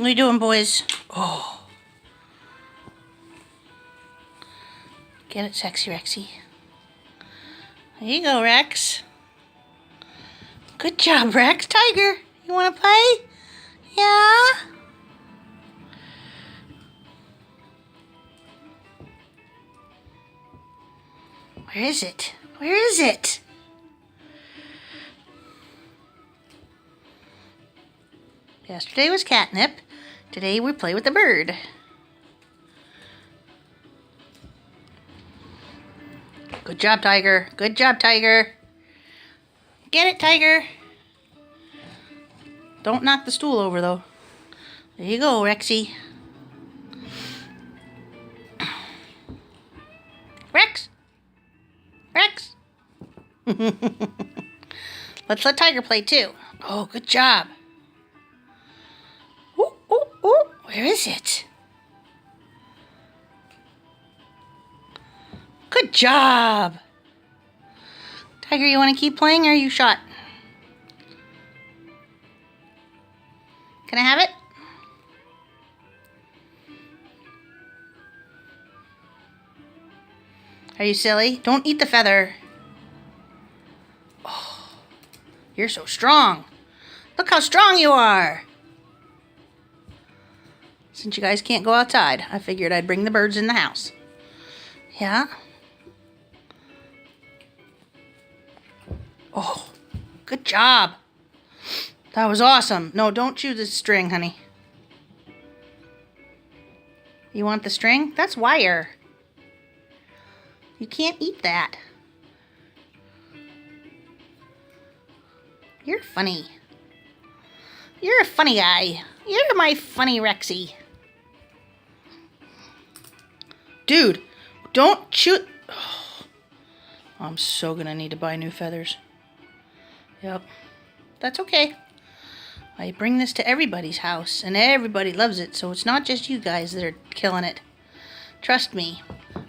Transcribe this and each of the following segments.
What are you doing, boys? Oh. Get it, Sexy Rexy. There you go, Rex. Good job, Rex. Tiger, you want to play? Yeah? Where is it? Where is it? Yesterday was catnip. Today we play with the bird. Good job, Tiger. Good job, Tiger. Get it, Tiger. Don't knock the stool over, though. There you go, Rexy. Rex! Rex! Let's let Tiger play, too. Oh, good job. Ooh, ooh, ooh. Where is it? Good job. Tiger, you want to keep playing or are you shot? Can I have it? Are you silly? Don't eat the feather. Oh, you're so strong. Look how strong you are. Since you guys can't go outside, I figured I'd bring the birds in the house. Yeah? Oh, good job. That was awesome. No, don't chew the string, honey. You want the string? That's wire. You can't eat that. You're funny. You're a funny guy. You're my funny Rexy. Dude, don't chew. Oh, I'm so gonna need to buy new feathers. Yep. That's okay. I bring this to everybody's house, and everybody loves it, so it's not just you guys that are killing it. Trust me.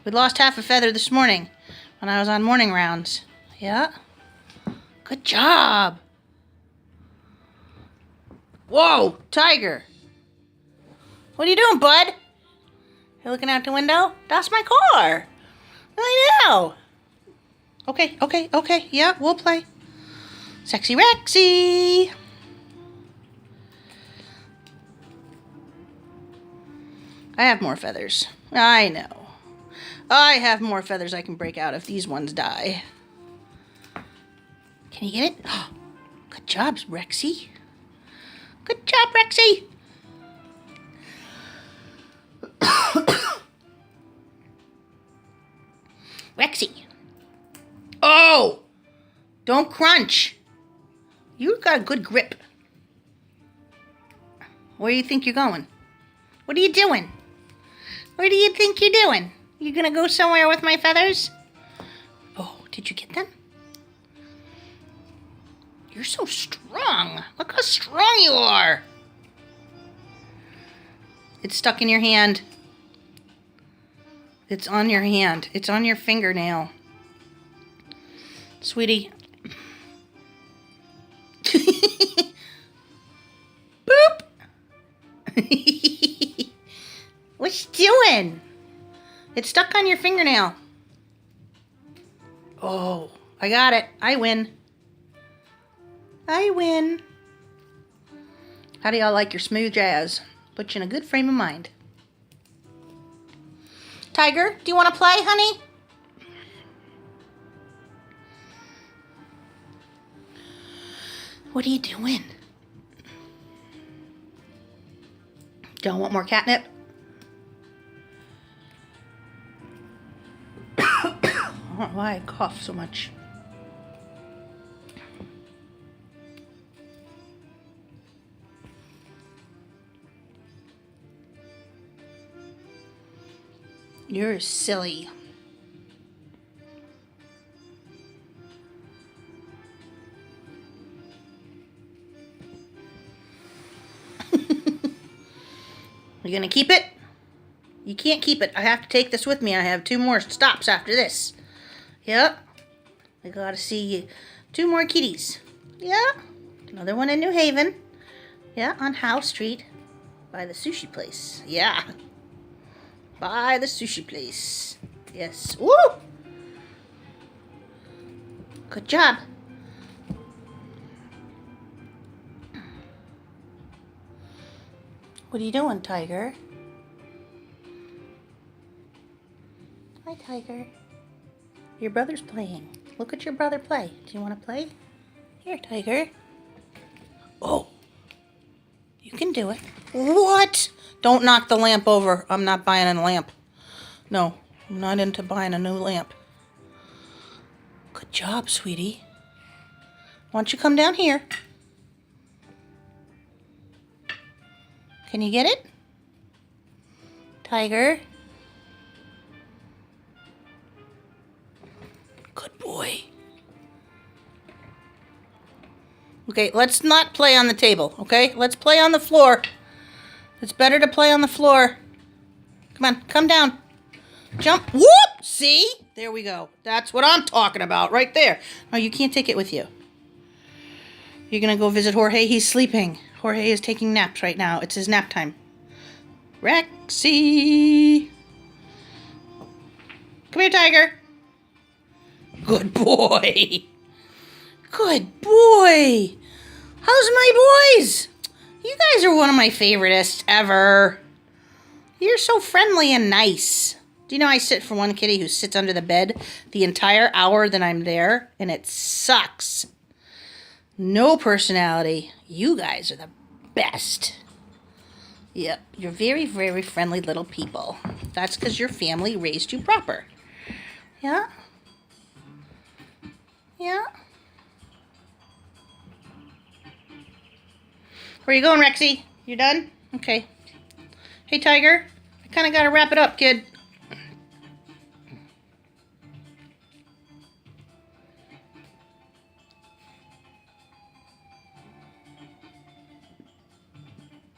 We lost half a feather this morning when I was on morning rounds. Yeah? Good job. Whoa, Tiger. What are you doing, bud? You're looking out the window? That's my car. I know. Okay. Yeah, we'll play. Sexy Rexy. I have more feathers. I know. I have more feathers I can break out if these ones die. Can you get it? Oh, good job, Rexy. Good job, Rexy. Rexy. Oh! Don't crunch. You've got a good grip. Where do you think you're going? What are you doing? Where do you think you're doing? You gonna go somewhere with my feathers? Oh, did you get them? You're so strong. Look how strong you are. It's stuck in your hand. It's on your hand. It's on your fingernail. Sweetie. Boop. What's you doing? It's stuck on your fingernail. Oh, I got it. I win. I win. How do y'all like your smooth jazz? Put you in a good frame of mind. Tiger, do you want to play, honey? What are you doing? Don't want more catnip? I don't know why I cough so much. You're silly. You gonna keep it? You can't keep it. I have to take this with me. I have 2 more stops after this. Yep. I gotta see 2 more kitties. Yeah. Another one in New Haven. Yeah, on Howe Street. By the sushi place. Yeah. By the sushi place. Yes. Woo! Good job. What are you doing, Tiger? Hi, Tiger. Your brother's playing. Look at your brother play. Do you want to play? Here, Tiger. Oh. You can do it. What? Don't knock the lamp over. I'm not buying a lamp. No, I'm not into buying a new lamp. Good job, sweetie. Why don't you come down here? Can you get it? Tiger. Good boy. Okay, let's not play on the table, okay? Let's play on the floor. It's better to play on the floor. Come on, come down. Jump. Whoop! See? There we go. That's what I'm talking about right there. No, you can't take it with you. You're going to go visit Jorge. He's sleeping. Jorge is taking naps right now. It's his nap time. Rexy. Come here, Tiger. Good boy. Good boy. How's my boys? You guys are one of my favoriteest ever. You're so friendly and nice. Do you know I sit for one kitty who sits under the bed the entire hour that I'm there, and it sucks. No personality. You guys are the best. Yep, you're very, very friendly little people. That's because your family raised you proper. Yeah? Yeah? Where you going, Rexy? You done? Okay. Hey, Tiger. I kind of got to wrap it up, kid.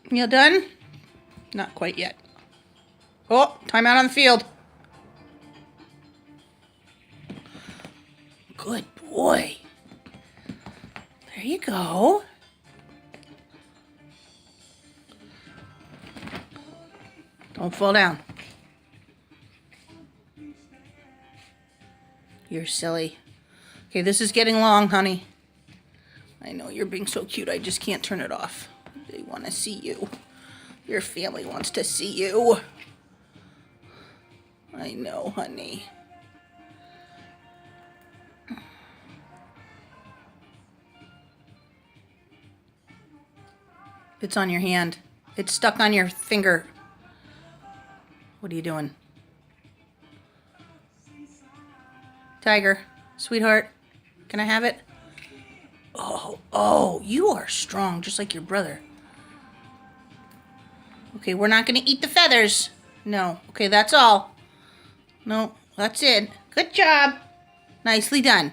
You done? Not quite yet. Oh, time out on the field. Good boy. There you go. Don't fall down. You're silly. Okay, this is getting long, honey. I know you're being so cute, I just can't turn it off. They want to see you. Your family wants to see you. I know, honey. It's on your hand. It's stuck on your finger. What are you doing? Tiger, sweetheart, can I have it? Oh, you are strong, just like your brother. Okay, we're not going to eat the feathers. No. Okay, that's all. No, that's it. Good job. Nicely done.